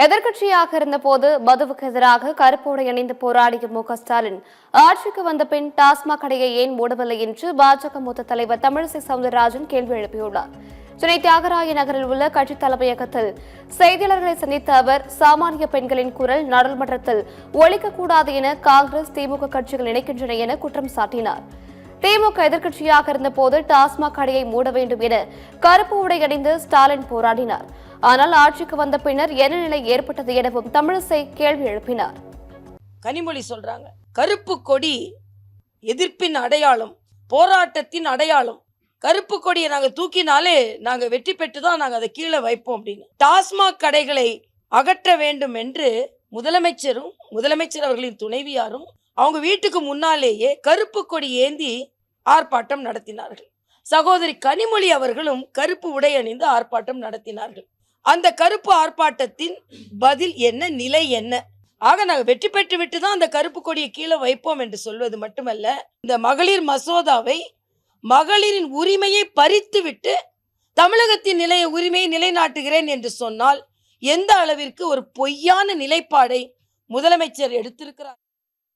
எதிர்க்கட்சியாக இருந்தபோது மதுவுக்கு எதிராக கருப்போடு இணைந்து போராடிய மு.க.ஸ்டாலின் ஆட்சிக்கு வந்த பின் டாஸ்மாக் கடையை ஏன் மூடவில்லை என்று பாஜக மூத்த தலைவர் தமிழிசை சவுந்தரராஜன் கேள்வி எழுப்பியுள்ளார். சென்னை தியாகராய நகரில் உள்ள கட்சித் தலைமையகத்தில் செய்தியாளர்களை சந்தித்த அவர், சாமானிய பெண்களின் குரல் நாடாளுமன்றத்தில் ஒலிக்கக்கூடாது என காங்கிரஸ், திமுக கட்சிகள் நினைக்கின்றன என குற்றம் சாட்டினார். திமுக எதிர்க்கட்சியாக இருந்தபோது டாஸ்மாக் கடையை மூட வேண்டும் என கருப்பு உடை அணிந்து ஸ்டாலின் போராடினார். ஆனால் ஆட்சிக்கு வந்த பின்னர் என்ன நிலை ஏற்பட்டது எனவும் தமிழிசை கேள்வி எழுப்பினார். கனிமொழி சொல்றாங்க, கருப்பு கொடி எதிர்ப்பின் அடையாளம், போராட்டத்தின் அடையாளம். கருப்பு கொடியை நாங்க தூக்கினாலே நாங்க வெற்றி பெற்று தான் நாங்க அதை கீழே வைப்போம் அப்படின்னு. டாஸ்மாக் கடைகளை அகற்ற வேண்டும் என்று முதலமைச்சர் அவர்களின் துணைவியாரும் அவங்க வீட்டுக்கு முன்னாலேயே கருப்பு கொடி ஏந்தி ஆர்ப்பாட்டம் நடத்தினார்கள். சகோதரி கனிமொழி அவர்களும் கருப்பு உடை அணிந்து ஆர்ப்பாட்டம் நடத்தினார்கள். அந்த கருப்பு ஆர்ப்பாட்டத்தின் பதில் என்ன, நிலை என்ன? ஆக நாங்கள் வெற்றி பெற்று விட்டு தான் அந்த கருப்பு கொடியை கீழே வைப்போம் என்று சொல்வது மட்டுமல்ல, இந்த மகளிர் மசோதாவை, மகளிரின் உரிமையை பறித்து விட்டு தமிழகத்தின் உரிமையை நிலைநாட்டுகிறேன் என்று சொன்னால் எந்த அளவிற்கு ஒரு பொய்யான நிலைப்பாடை முதலமைச்சர் எடுத்திருக்கிறார்.